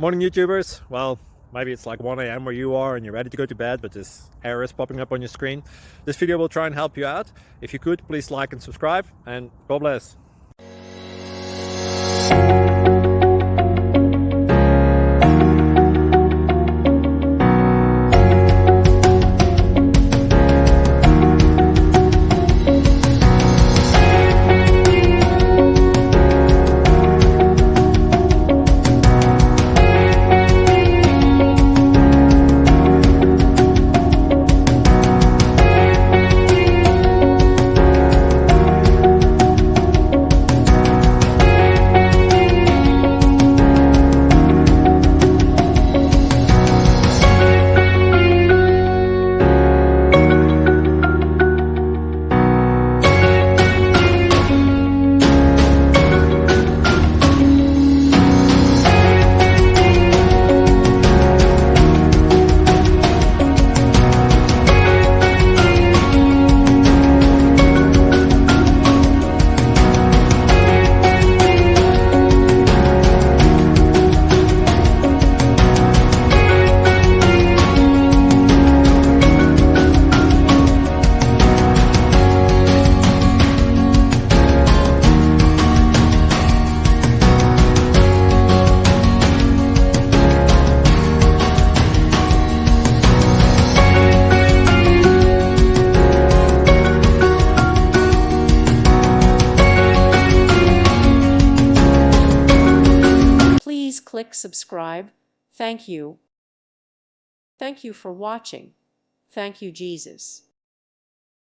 Morning YouTubers. Well, maybe it's like 1 a.m. where you are and you're ready to go to bed, but this error is popping up on your screen. This video will try and help you out. If you could, please like and subscribe, and God bless. Please click subscribe. Thank you. Thank you for watching. Thank you, Jesus.